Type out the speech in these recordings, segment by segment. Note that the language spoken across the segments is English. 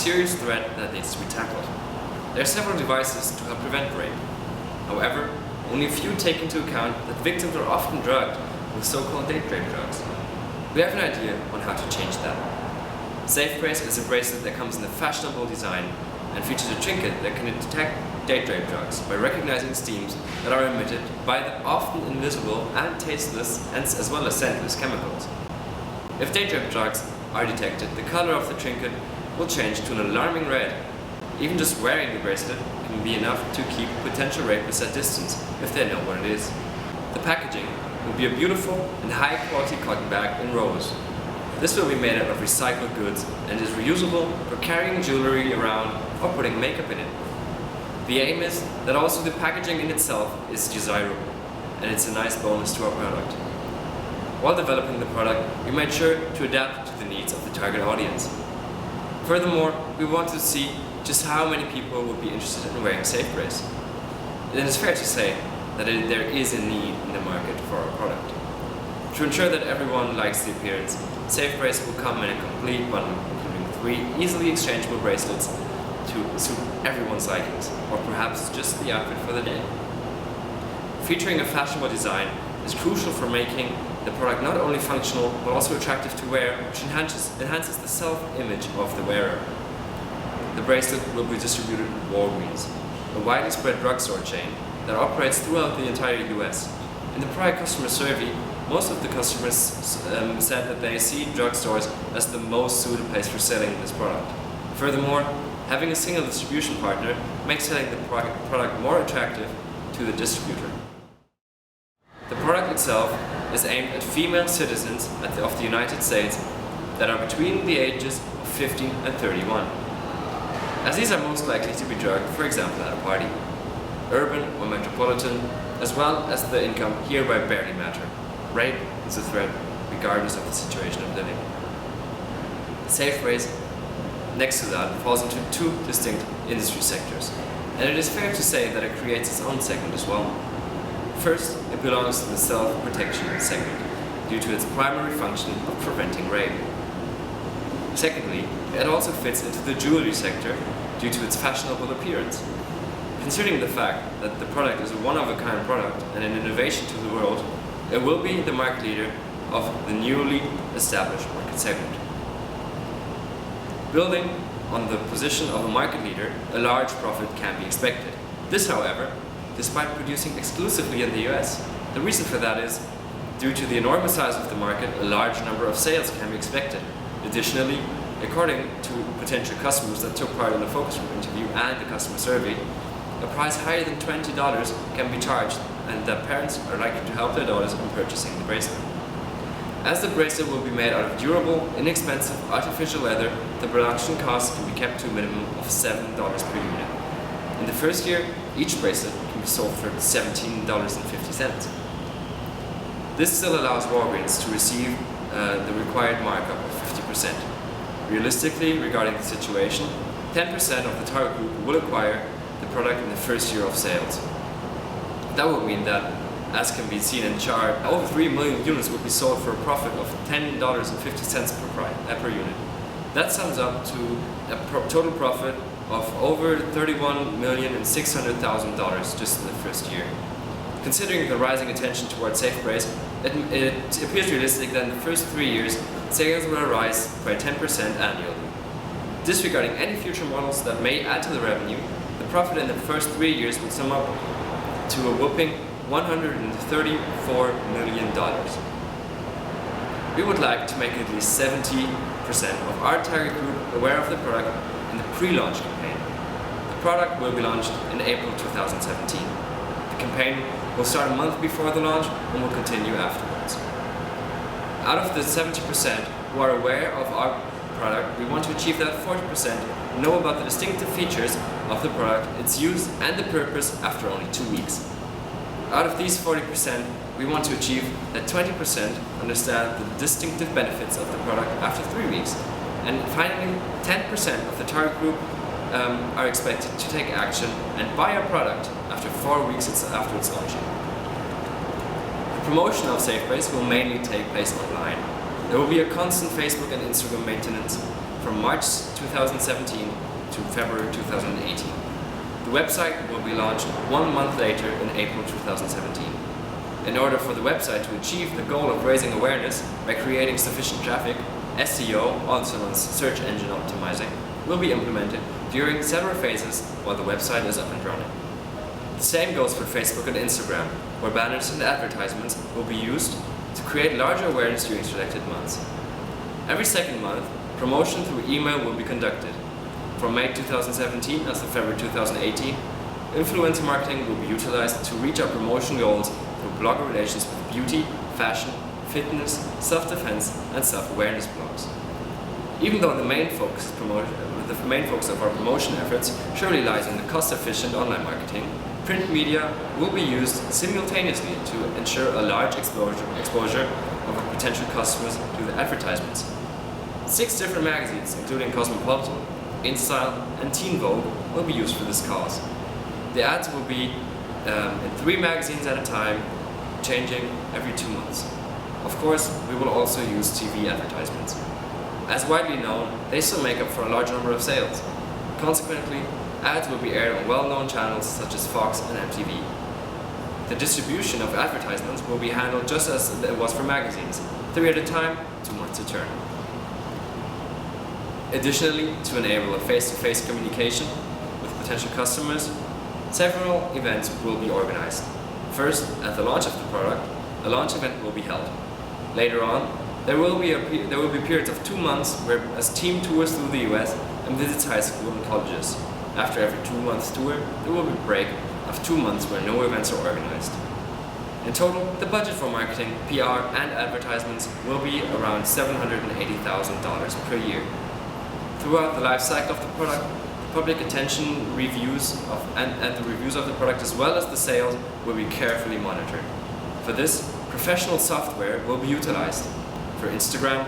serious threat that needs to be tackled. There are several devices to help prevent rape. However, only a few take into account that victims are often drugged with so-called date rape drugs. We have an idea on how to change that. SafeBrace is a bracelet that comes in a fashionable design and features a trinket that can detect date rape drugs by recognizing steams that are emitted by the often invisible and tasteless and as well as scentless chemicals. If date rape drugs are detected, the color of the trinket will change to an alarming red. Even just wearing the bracelet can be enough to keep potential rapists at distance if they know what it is. The packaging will be a beautiful and high quality cotton bag in rose. This will be made out of recycled goods and is reusable for carrying jewelry around or putting makeup in it. The aim is that also the packaging in itself is desirable, and it's a nice bonus to our product. While developing the product, we made sure to adapt to the needs of the target audience. Furthermore, we want to see just how many people would be interested in wearing SafeBrace. It is fair to say that there is a need in the market for our product. To ensure that everyone likes the appearance, SafeBrace will come in a complete bundle, including 3 easily exchangeable bracelets to suit everyone's likings, or perhaps just the outfit for the day. Featuring a fashionable design is crucial for making the product not only functional but also attractive to wear, which enhances the self-image of the wearer. The bracelet will be distributed in Walgreens, a widely spread drugstore chain that operates throughout the entire US. In the prior customer survey, most of the customers said that they see drugstores as the most suited place for selling this product. Furthermore, having a single distribution partner makes selling the product more attractive to the distributor. The product itself is aimed at female citizens of the United States that are between the ages of 15 and 31, as these are most likely to be drugged, for example, at a party. Urban or metropolitan, as well as the income, hereby barely matter. Rape is a threat regardless of the situation of living. SafeBrace, next to that, falls into 2 distinct industry sectors, and it is fair to say that it creates its own segment as well. First, it belongs to the self-protection segment, due to its primary function of preventing rape. Secondly, it also fits into the jewelry sector due to its fashionable appearance. Considering the fact that the product is a one-of-a-kind product and an innovation to the world, it will be the market leader of the newly established market segment. Building on the position of a market leader, a large profit can be expected. This, however, despite producing exclusively in the US. The reason for that is, due to the enormous size of the market, a large number of sales can be expected. Additionally, according to potential customers that took part in the focus group interview and the customer survey, a price higher than $20 can be charged, and that parents are likely to help their daughters in purchasing the bracelet. As the bracelet will be made out of durable, inexpensive artificial leather, the production cost can be kept to a minimum of $7 per unit. In the first year, each bracelet can be sold for $17.50. This still allows Walgreens to receive the required markup of 50%. Realistically, regarding the situation, 10% of the target group will acquire the product in the first year of sales. That would mean that, as can be seen in the chart, over 3 million units will be sold for a profit of $10.50 per unit. That sums up to a total profit of over $31,600,000 just in the first year. Considering the rising attention towards SafeBrace, it appears realistic that in the first 3 years, sales will rise by 10% annually. Disregarding any future models that may add to the revenue, the profit in the first 3 years will sum up to a whopping $134 million. We would like to make at least 70% of our target group aware of the product in the pre-launch campaign. The product will be launched in April 2017. The campaign will start a month before the launch and will continue afterwards. Out of the 70% who are aware of our product, we want to achieve that 40% know about the distinctive features of the product, its use and the purpose after only 2 weeks. Out of these 40%, we want to achieve that 20% understand the distinctive benefits of the product after 3 weeks. And finally, 10% of the target group are expected to take action and buy our product after 4 weeks after its launching. The promotion of SafeBrace will mainly take place online. There will be a constant Facebook and Instagram maintenance, from March 2017 to February 2018. The website will be launched 1 month later in April 2017. In order for the website to achieve the goal of raising awareness by creating sufficient traffic, SEO, also known as search engine optimizing, will be implemented during several phases while the website is up and running. The same goes for Facebook and Instagram, where banners and advertisements will be used to create larger awareness during selected months. Every second month, promotion through email will be conducted. From May 2017 until February 2018, influencer marketing will be utilized to reach our promotion goals through blogger relations with beauty, fashion, fitness, self-defense, and self-awareness blogs. Even though the main focus of our promotion efforts surely lies in the cost-efficient online marketing, print media will be used simultaneously to ensure a large exposure of our potential customers to the advertisements. 6 different magazines, including Cosmopolitan, InStyle, and Teen Vogue, will be used for this cause. The ads will be in 3 magazines at a time, changing every 2 months. Of course, we will also use TV advertisements. As widely known, they still make up for a large number of sales. Consequently, ads will be aired on well-known channels such as Fox and MTV. The distribution of advertisements will be handled just as it was for magazines, 3 at a time, 2 months a turn. Additionally, to enable a face-to-face communication with potential customers, several events will be organized. First, at the launch of the product, a launch event will be held. Later on, there will be periods of 2 months where a team tours through the US and visits high school and colleges. After every 2 months tour, there will be a break of 2 months where no events are organized. In total, the budget for marketing, PR, and advertisements will be around $780,000 per year. Throughout the life cycle of the product, the public attention reviews and the reviews of the product as well as the sales will be carefully monitored. For this, professional software will be utilized. For Instagram,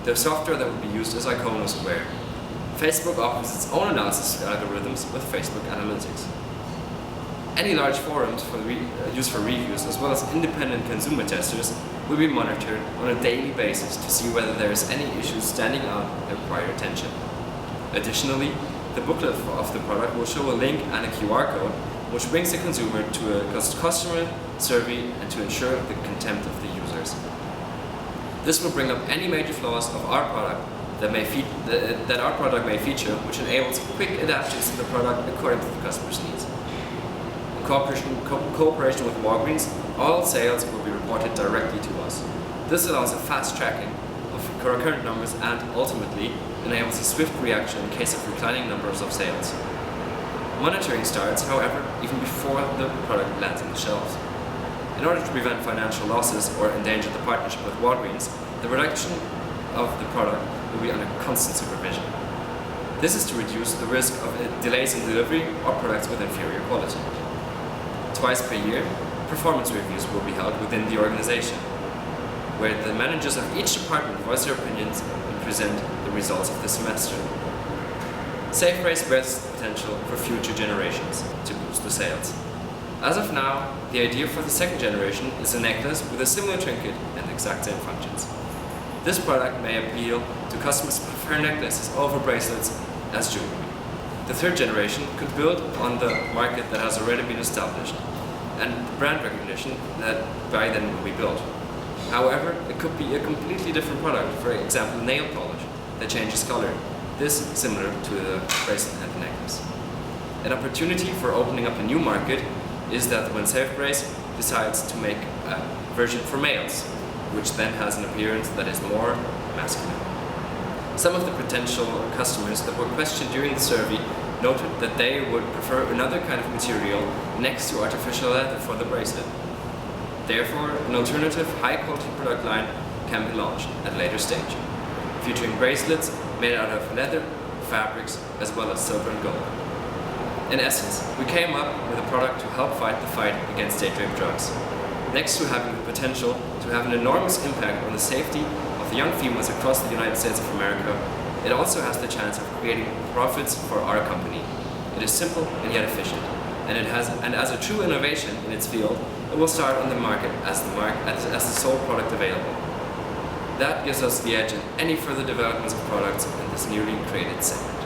the software that will be used is Iconosquare. Facebook offers its own analysis algorithms with Facebook Analytics. Any large forums used for reviews as well as independent consumer testers will be monitored on a daily basis to see whether there is any issues standing out that require attention. Additionally, the booklet of the product will show a link and a QR code which brings the consumer to a customer survey and to ensure the contempt of the users. This will bring up any major flaws of our product that our product may feature, which enables quick adaptations to the product according to the customer's needs. In cooperation with Walgreens, all sales will be reported directly to us. This allows a fast tracking of current numbers and ultimately enables a swift reaction in case of declining numbers of sales. Monitoring starts, however, even before the product lands on the shelves. In order to prevent financial losses or endanger the partnership with Walgreens, the production of the product will be under constant supervision. This is to reduce the risk of delays in delivery or products with inferior quality. Twice per year, performance reviews will be held within the organization, where the managers of each department voice their opinions and present the results of the semester. SafeBrace bears the potential for future generations to boost the sales. As of now, the idea for the second generation is a necklace with a similar trinket and the exact same functions. This product may appeal to customers who prefer necklaces over bracelets as jewelry. The third generation could build on the market that has already been established and the brand recognition that by then will be built. However, it could be a completely different product, for example nail polish, that changes color. This similar to the bracelet and the necklace. An opportunity for opening up a new market is that when SafeBrace decides to make a version for males, which then has an appearance that is more masculine. Some of the potential customers that were questioned during the survey noted that they would prefer another kind of material next to artificial leather for the bracelet. Therefore, an alternative high-quality product line can be launched at a later stage, featuring bracelets made out of leather, fabrics, as well as silver and gold. In essence, we came up with a product to help fight the fight against date-rape drugs. Next to having the potential to have an enormous impact on the safety of the young females across the United States of America, it also has the chance of creating profits for our company. It is simple and yet efficient, and as a true innovation in its field, it will start on the market as the sole product available. That gives us the edge in any further developments of products in this newly created segment.